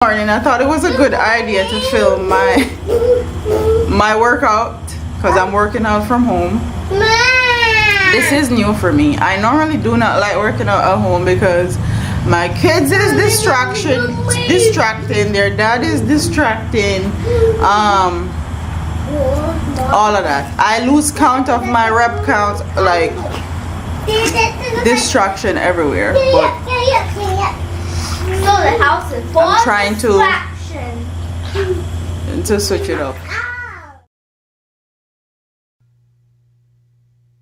Morning, I thought it was a good idea to film my workout because I'm working out from home. This is new for me. I normally do not like working out at home because my kids is distracting, their dad is distracting, all of that. I lose count of my rep count, like distraction everywhere. But so the house is full I'm trying of to switch it up.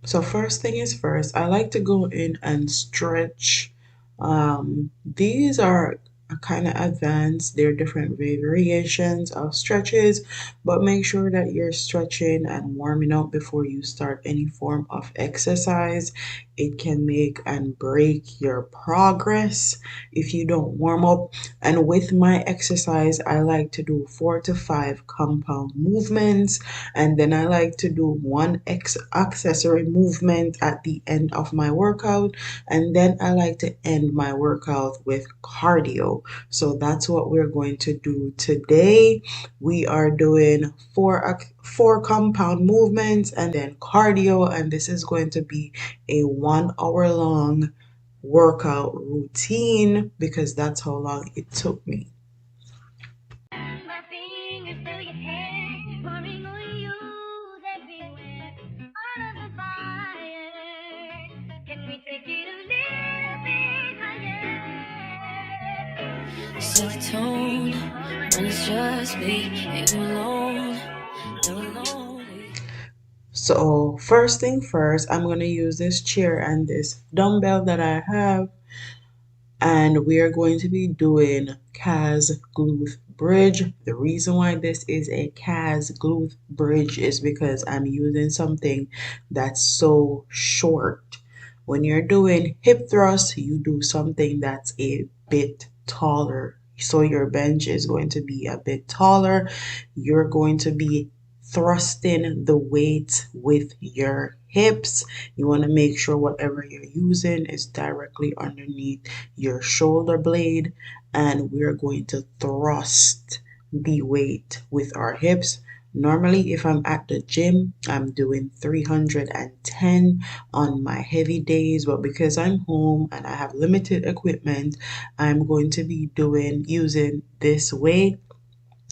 So first thing is first, I like to go in and stretch. These are kind of advanced. They're different variations of stretches, but make sure that you're stretching and warming up before you start any form of exercise. It can make and break your progress if you don't warm up. And with my exercise, I like to do 4 to 5 compound movements, and then I like to do one accessory movement at the end of my workout, and then I like to end my workout with cardio. So that's what we're going to do today. We are doing four compound movements and then cardio, and this is going to be a 1 hour long workout routine because that's how long it took me. Set the tone when it's just me and you alone. So first thing first, I'm going to use this chair and this dumbbell that I have, and we are going to be doing calves glute bridge. The reason why this is a calves glute bridge is because I'm using something that's so short. When you're doing hip thrusts, you do something that's a bit taller. So your bench is going to be a bit taller. You're going to be thrusting the weight with your hips. You want to make sure whatever you're using is directly underneath your shoulder blade, and we're going to thrust the weight with our hips. Normally, if I'm at the gym, I'm doing 310 on my heavy days, but because I'm home and I have limited equipment, I'm going to be using this weight,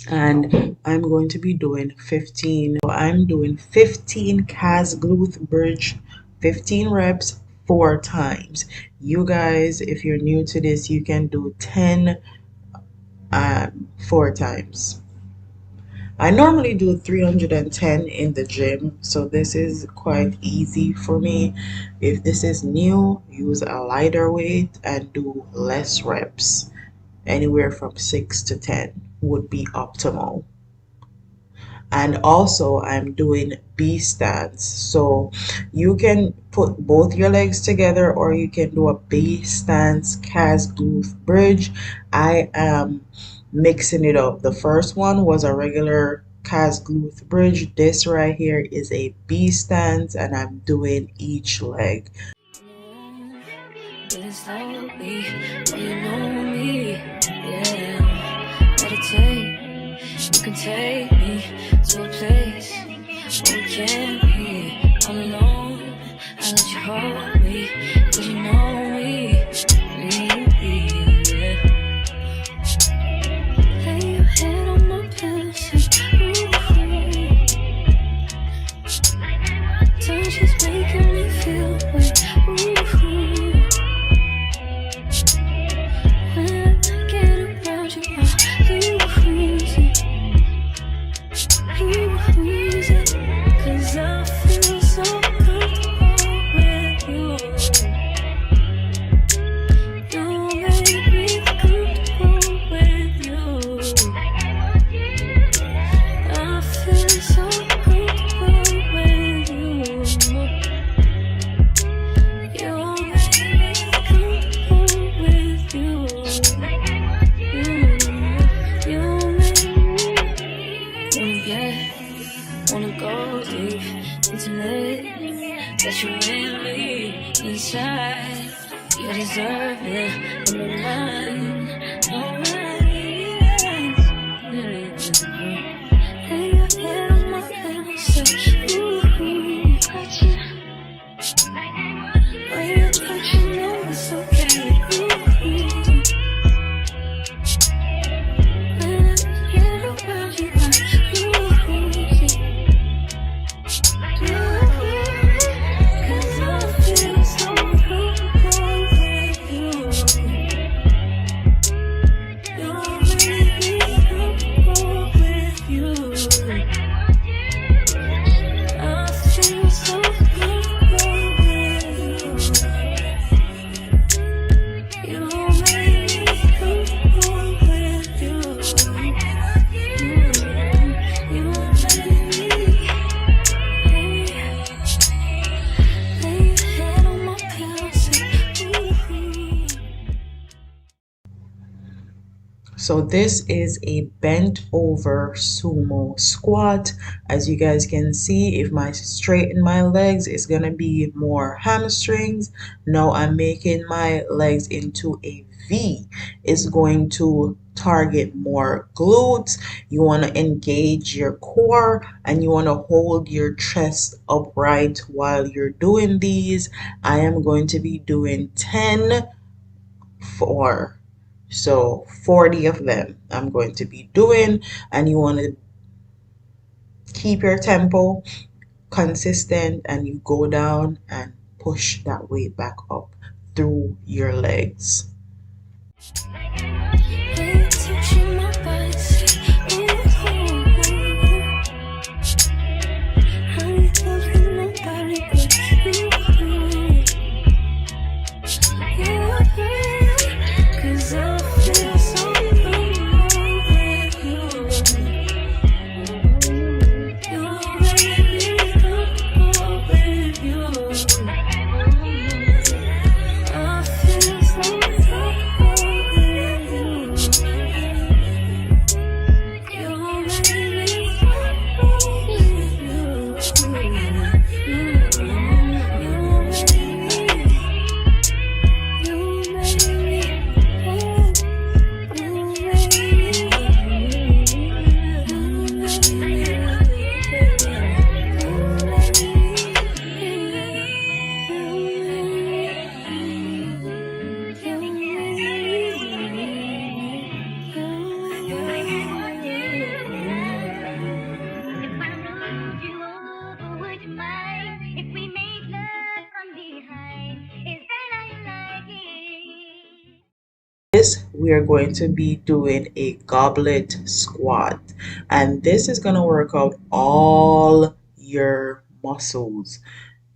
and I'm going to be doing 15. So I'm doing 15 calves glute bridge, 15 reps, 4 times. You guys, if you're new to this, you can do 10 4 times. I normally do 310 in the gym, so this is quite easy for me. If this is new, use a lighter weight and do less reps. Anywhere from 6 to 10 would be optimal. And also I'm doing B stance, so you can put both your legs together or you can do a B stance calves glute bridge. I am mixing it up. The first one was a regular calves glute bridge. This right here is a B stance, and I'm doing each leg. You can take me to a place where we can't be all alone. I let you hold me, 'cause you know me. Lay your head on my pillow, touch is making me feel wet. When I get around you, cause I feel so comfortable with you. You make me comfortable with you. I feel so comfortable with you. You make me comfortable with you. Wanna go deep, intimate, that you really inside. You deserve it, I'm mine, alright. So this is a bent over sumo squat. As you guys can see, if I straighten my legs, it's gonna be more hamstrings. Now I'm making my legs into a V. It's going to target more glutes. You want to engage your core and you want to hold your chest upright while you're doing these. I am going to be doing 10 for so 40 of them I'm going to be doing, and you want to keep your tempo consistent and you go down and push that weight back up through your legs. This we are going to be doing a goblet squat, and this is going to work out all your muscles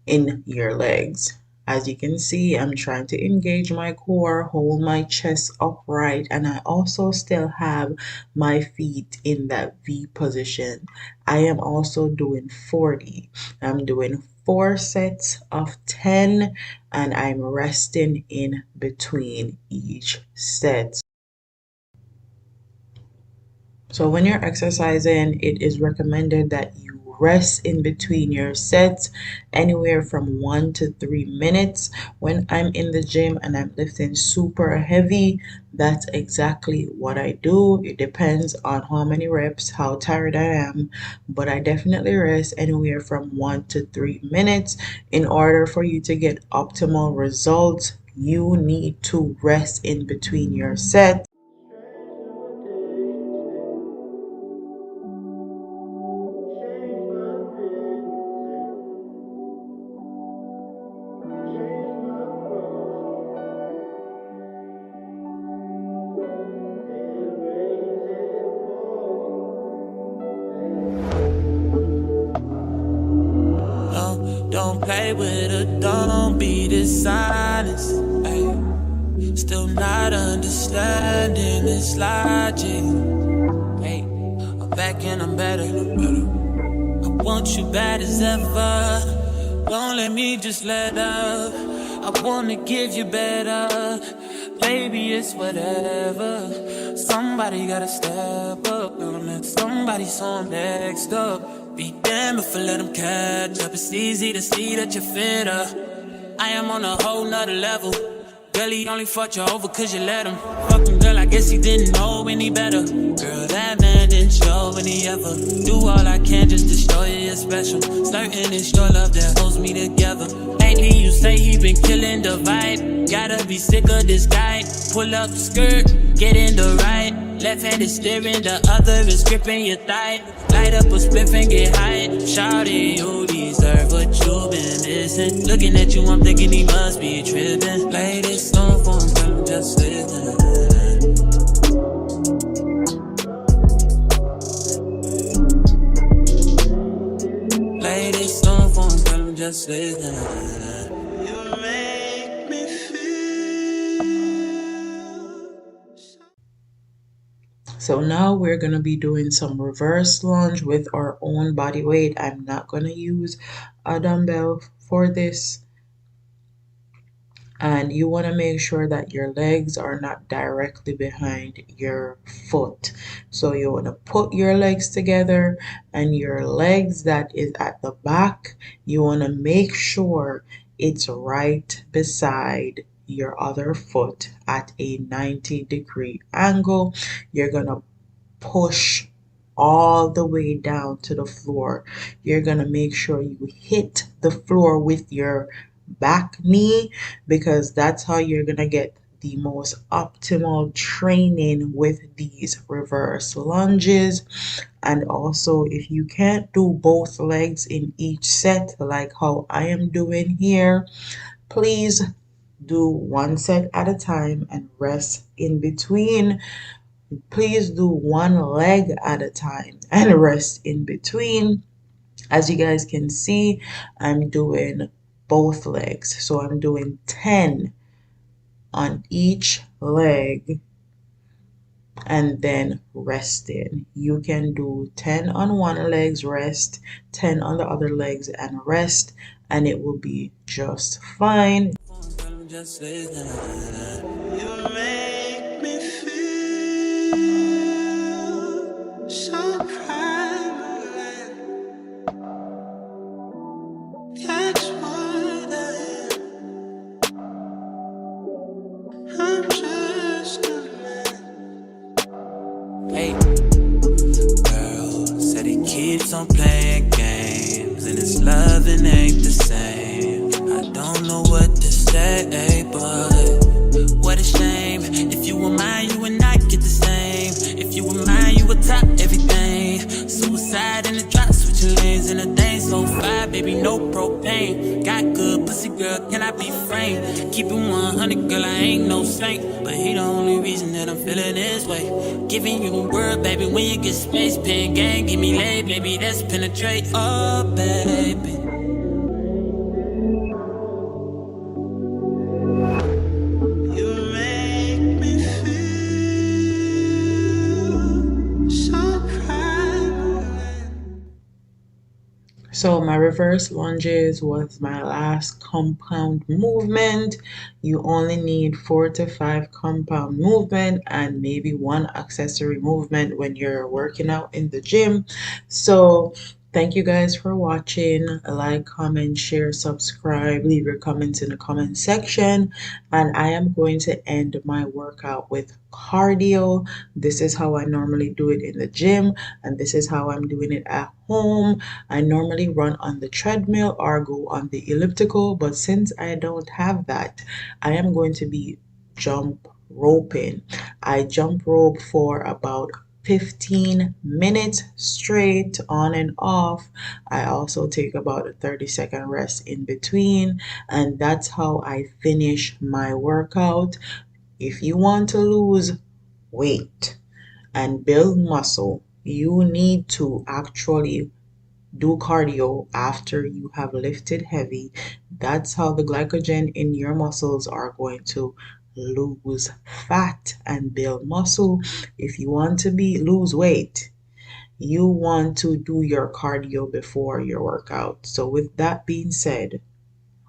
in your legs. As you can see, I'm trying to engage my core, hold my chest upright, and I also still have my feet in that V position. I am also doing 40. I'm doing 4 sets of 10, and I'm resting in between each set. So when you're exercising, it is recommended that you rest in between your sets anywhere from 1 to 3 minutes. When I'm in the gym and I'm lifting super heavy, that's exactly what I do. It depends on how many reps, how tired I am, but I definitely rest anywhere from 1 to 3 minutes. In order for you to get optimal results, you need to rest in between your sets. Don't play with her, don't be dishonest. Ay, still not understanding this logic. Hey, I'm back and I'm better. I want you bad as ever. Don't let me just let up. I wanna give you better. Baby, it's whatever. Somebody gotta step up. Gonna let somebody so I'm next up. Be damned if I let them catch up. It's easy to see that you're fitter. I am on a whole nother level. Girl, he only fucked you over cause you let him. Fuck him, girl, I guess he didn't know any better. Girl, that man didn't show any ever. Do all I can just to show you you're special. Certain it's your love that holds me together. Lately you say he been killing the vibe. Gotta be sick of this guy. Pull up skirt, get in the right. Left hand is steering, the other is gripping your thigh. Light up a spliff and get high. Shawty, you deserve what you've been missing. Looking at you, I'm thinking he must be tripping. Play this song for him, tell him just listen. Play this song for him, tell him just listen. You make me So now we're going to be doing some reverse lunge with our own body weight. I'm not going to use a dumbbell for this. And you want to make sure that your legs are not directly behind your foot. So you want to put your legs together, and your legs that is at the back, you want to make sure it's right beside your other foot at a 90-degree angle. You're going to push all the way down to the floor. You're going to make sure you hit the floor with your back knee, because that's how you're going to get the most optimal training with these reverse lunges. And also, if you can't do both legs in each set, like how I am doing here, please do one set at a time and rest in between. Please do one leg at a time and rest in between. As you guys can see, I'm doing both legs. So I'm doing 10 on each leg and then resting. You can do 10 on one legs, rest, 10 on the other legs and rest, and it will be just fine. Just listen. You make me feel so primal. That's what I am. I'm just a man. Hey, girl, said he keeps on playing games, and his loving ain't the same. I don't know what to say, but what a shame. If you were mine, you would not get the same. If you were mine, you would top everything. Suicide in the drop, switching lanes in a thing. So fire, baby, no propane. Got good pussy, girl, can I be frank? Keep it 100, girl, I ain't no saint. But he the only reason that I'm feeling this way. Giving you the word, baby, when you get space. Pen gang, give me lay, baby, that's penetrate. Oh, baby. So my reverse lunges was my last compound movement. You only need 4 to 5 compound movement and maybe one accessory movement when you're working out in the gym. So thank you guys for watching. Like, comment, share, subscribe, leave your comments in the comment section. And I am going to end my workout with cardio. This is how I normally do it in the gym, and this is how I'm doing it at home. I normally run on the treadmill or go on the elliptical, but since I don't have that, I am going to be jump roping. I jump rope for about 15 minutes straight on and off. I also take about a 30-second rest in between, and that's how I finish my workout. If you want to lose weight and build muscle, you need to actually do cardio after you have lifted heavy. That's how the glycogen in your muscles are going to lose fat and build muscle. If you want to be lose weight, you want to do your cardio before your workout. So with that being said,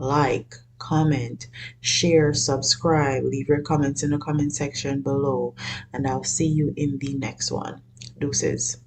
like, comment, share, subscribe, leave your comments in the comment section below, and I'll see you in the next one. Deuces.